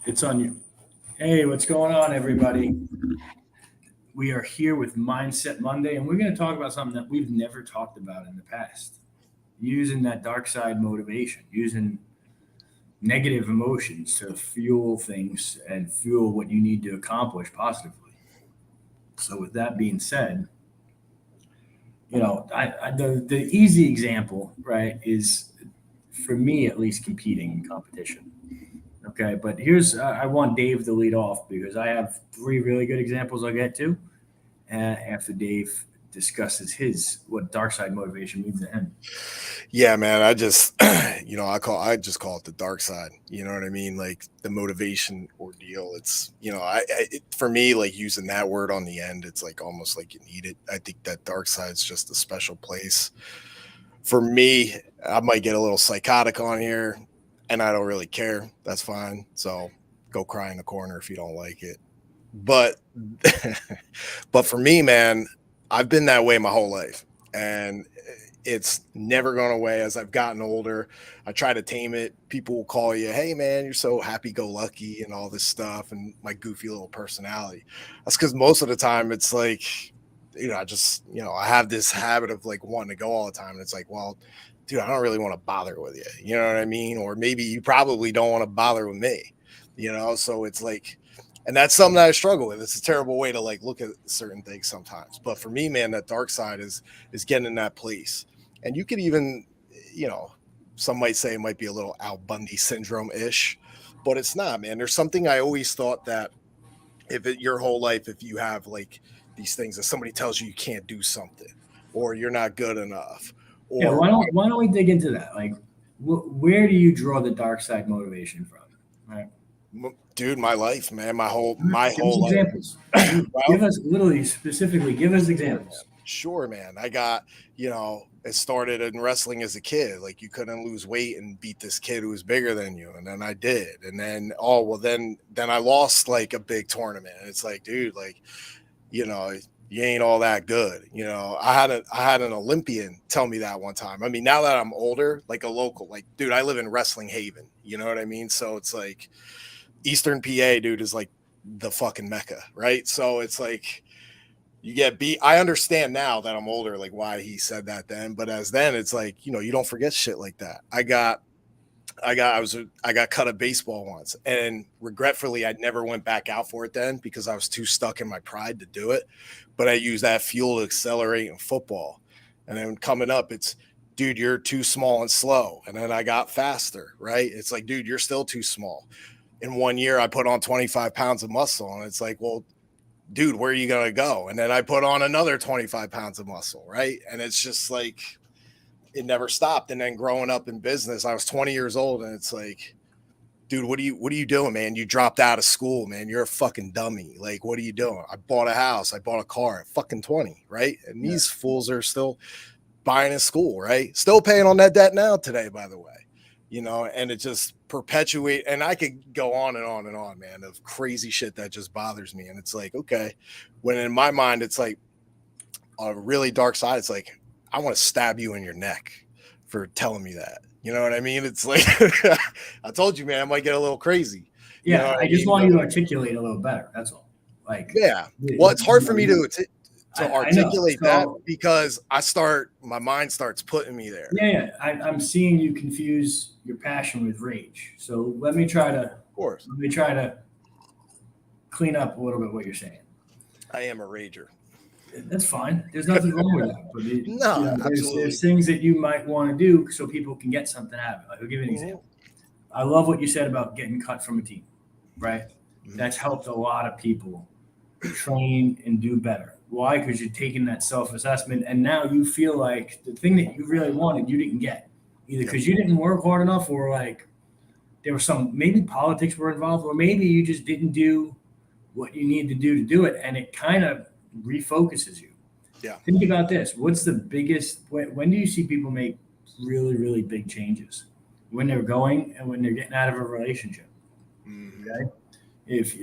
It's on you. Hey, what's going on, everybody? We are here with Mindset Monday, and we're going to talk about something that we've never talked about in the past. Using that dark side motivation, using negative emotions to fuel things and fuel what you need to accomplish positively. So, with that being said, the easy example, right, is for me at least competing in competition. Okay, but I want Dave to lead off because I have three really good examples I'll get to after Dave discusses his what dark side motivation means to him. Yeah, man. I just, I just call it the dark side. You know what I mean? Like the motivation ordeal. It's, for me, like using that word on the end, it's like almost like you need it. I think that dark side's just a special place. For me, I might get a little psychotic on here and I don't really care. That's fine. So go cry in the corner if you don't like it. But, but for me, man, I've been that way my whole life. And it's never gone away as I've gotten older. I try to tame it. People will call you, hey man, you're so happy go lucky and all this stuff, and my goofy little personality. That's because most of the time it's like, I have this habit of like wanting to go all the time. And it's like, well, dude, I don't really want to bother with you. You know what I mean? Or maybe you probably don't want to bother with me, So it's like, and that's something that I struggle with. It's a terrible way to like look at certain things sometimes. But for me, man, that dark side is getting in that place. And you could even, you know, some might say it might be a little Al Bundy syndrome ish, but it's not, man. There's something I always thought that your whole life, if you have like these things that somebody tells you you can't do something or you're not good enough Yeah, or why don't we dig into that? Like, where do you draw the dark side motivation from? Right? dude, my life, man, my Give us whole life. examples. Give Well, us literally specifically. Give us sure, man. examples. Sure, man. It started in wrestling as a kid. Like you couldn't lose weight and beat this kid who was bigger than you. And then I did. And then, oh, well, then I lost like a big tournament. And it's like, dude, like, you know, you ain't all that good. I had an Olympian tell me that one time. I mean, now that I'm older, like a local, like, dude, I live in Wrestling Haven. You know what I mean? So it's like Eastern PA, dude, is like the fucking Mecca, right? So it's like, you get beat. I understand now that I'm older, like why he said that then. But as then, it's like you don't forget shit like that. I got cut a baseball once, and regretfully, I never went back out for it then because I was too stuck in my pride to do it. But I used that fuel to accelerate in football, and then coming up, it's dude, you're too small and slow. And then I got faster, right? It's like, dude, you're still too small. In 1 year, I put on 25 pounds of muscle, and it's like, well, dude, where are you going to go? And then I put on another 25 pounds of muscle, right? And it's just like, it never stopped. And then growing up in business, I was 20 years old and it's like, dude, what are you doing, man? You dropped out of school, man. You're a fucking dummy. Like, what are you doing? I bought a house. I bought a car at fucking 20, right? And Yeah. these fools are still buying in school, right? Still paying on that debt now today, by the way. And it just perpetuate, and I could go on and on and on, man, of crazy shit that just bothers me. And it's like, okay, when in my mind, it's like a really dark side. It's like, I want to stab you in your neck for telling me that. You know what I mean? It's like, I told you, man, I might get a little crazy. You know Yeah, what I I just mean? want But you to articulate a little better. That's all. Like, yeah, well, you it's hard for me know, to I know. articulate that So because my mind starts putting me there. yeah, I'm seeing you confuse your passion with rage. So Of course, let me try to clean up a little bit what you're saying. I am a rager. That's fine. There's nothing wrong with that. But No, there's absolutely. things that you might want to do so people can get something out of it. Like, I'll give you an Mhm, example. I love what you said about getting cut from a team, right? mhm. That's helped a lot of people train and do better. Why? Because you're taking that self assessment and now you feel like the thing that you really wanted, you didn't get. Either Yep. because you didn't work hard enough or like there was maybe politics were involved, or maybe you just didn't do what you need to do it. And it kind of refocuses you. Yeah. Think about this. What's the biggest, when do you see people make really, really big changes? When they're going and when they're getting out of a relationship. Hmm. Okay. If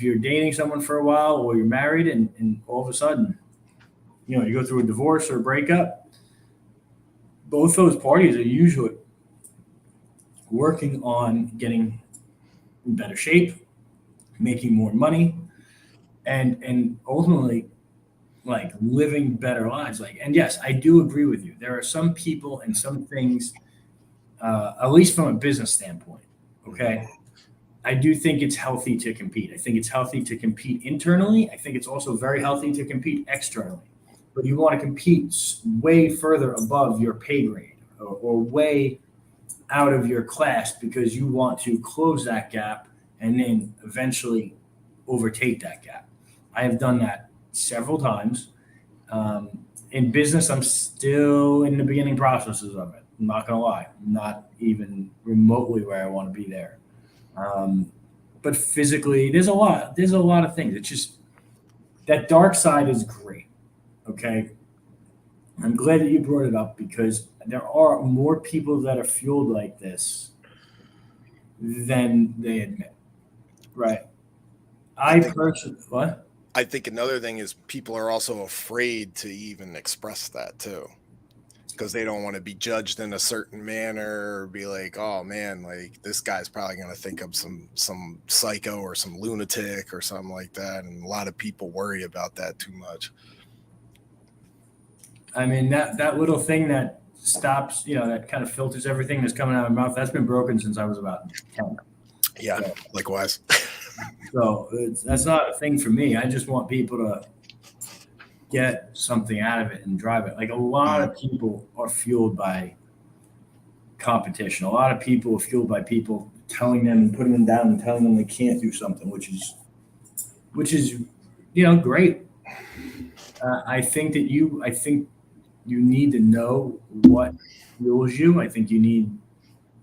you're dating someone for a while or you're married and all of a sudden, you go through a divorce or a breakup, both those parties are usually working on getting in better shape, making more money, and ultimately like living better lives. Like, and yes, I do agree with you. There are some people and some things, at least from a business standpoint. Okay, I do think it's healthy to compete. I think it's healthy to compete internally. I think it's also very healthy to compete externally. But you want to compete way further above your pay grade, or way out of your class, because you want to close that gap and then eventually overtake that gap. I have done that several times. In business, I'm still in the beginning processes of it. I'm not going to lie. I'm not even remotely where I want to be there. Um, but physically, there's a lot. There's a lot of things. It's just that dark side is great. Okay, I'm glad that you brought it up, because there are more people that are fueled like this than they admit. Right. I I think personally, what? I think another thing is people are also afraid to even express that too, because they don't want to be judged in a certain manner or be like, oh man, like this guy's probably going to think I'm some psycho or some lunatic or something like that. And a lot of people worry about that too much. I mean, that little thing that stops, that kind of filters everything that's coming out of my mouth. That's been broken since I was about 10. Yeah, So, likewise. that's not a thing for me. I just want people to get something out of it and drive it. Like, a lot Mm. of people are fueled by competition. A lot of people are fueled by people telling them and putting them down and telling them they can't do something, which is great. I think you need to know what fuels you. I think you need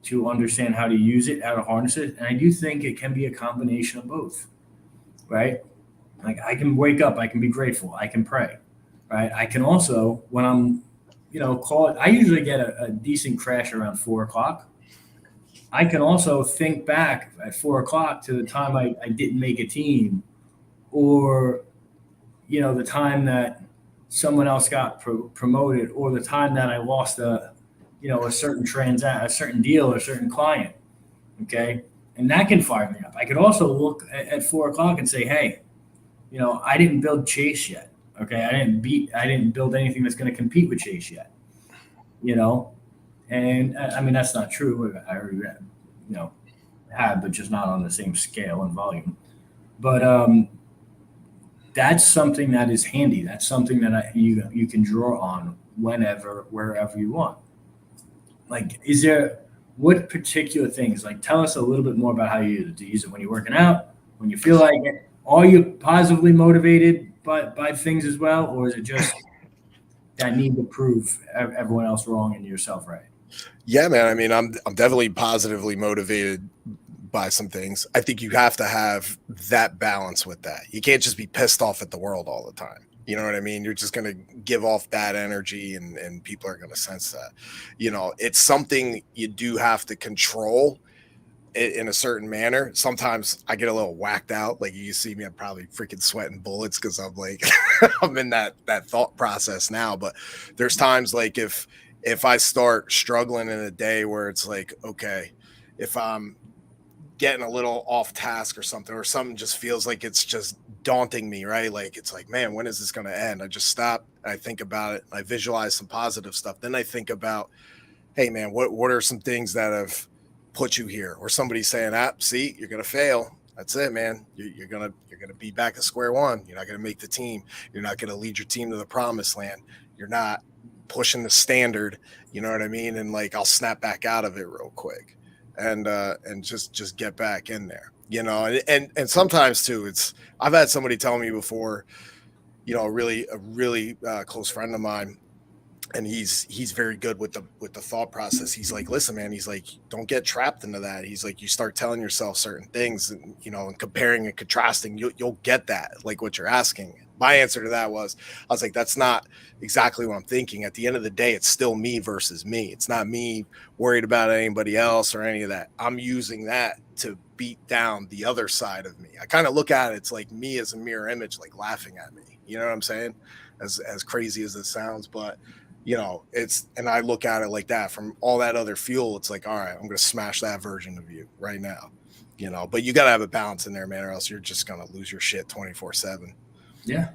to understand how to use it, how to harness it. And I do think it can be a combination of both, right? Like, I can wake up, I can be grateful, I can pray, right? I can also, when I'm, call it, I usually get a decent crash around 4 o'clock. I can also think back at 4 o'clock to the time I didn't make a team, or, the time that someone else got promoted, or the time that I lost a certain a certain deal, or a certain client. Okay. And that can fire me up. I could also look at 4 o'clock and say, hey, I didn't build Chase yet. Okay. I didn't build anything that's going to compete with Chase yet, you know? And I mean, that's not true. I already, you know, have, but just not on the same scale and volume. But that's something that is handy. That's something that you can draw on whenever, wherever you want. Like, is there, what particular things? Like, tell us a little bit more about how you use it. Do you use it when you're working out, when you feel like it? Are you positively motivated by things as well, or is it just that need to prove everyone else wrong and yourself right? Yeah, man. I mean, I'm definitely positively motivated by some things. I think you have to have that balance with that. You can't just be pissed off at the world all the time. You know what I mean? You're just going to give off bad energy, and people are going to sense that. It's something you do have to control in a certain manner. Sometimes I get a little whacked out. Like, you see me, I'm probably freaking sweating bullets because I'm like, I'm in that thought process now. But there's times like if I start struggling in a day where it's like, okay, if I'm getting a little off task or something just feels like it's just daunting me, right? Like, it's like, man, when is this going to end? I just stop, I think about it, I visualize some positive stuff. Then I think about, hey man, what are some things that have put you here? Or somebody saying, see, you're going to fail. That's it, man. You're gonna be back at square one. You're not gonna make the team. You're not gonna lead your team to the promised land. You're not pushing the standard. You know what I mean? And like, I'll snap back out of it real quick, and just get back in there. And sometimes too, I've had somebody tell me before. A really close friend of mine, and he's very good with the thought process. He's like, listen, man, he's like, don't get trapped into that. He's like, you start telling yourself certain things, and comparing and contrasting, you'll get that, like what you're asking. My answer to that was, I was like, that's not exactly what I'm thinking. At the end of the day, it's still me versus me. It's not me worried about anybody else or any of that. I'm using that to beat down the other side of me. I kind of look at it, it's like me as a mirror image, like laughing at me. You know what I'm saying? As crazy as it sounds, but and I look at it like that. From all that other fuel, it's like, all right, I'm going to smash that version of you right now. you know, but you got to have a balance in there, man, or else you're just going to lose your shit 24/7. Yeah.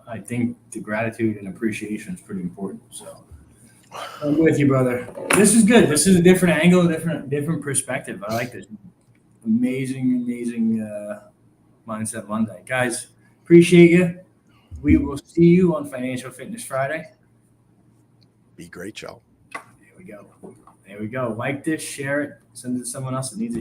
I think the gratitude and appreciation is pretty important. So I'm with you, brother. This is good. This is a different angle, different perspective. I like this. Amazing Mindset Monday. Guys, appreciate you. We will see you on Financial Fitness Friday. Be great, y'all. There we go. Like this, share it, send it to someone else that needs it.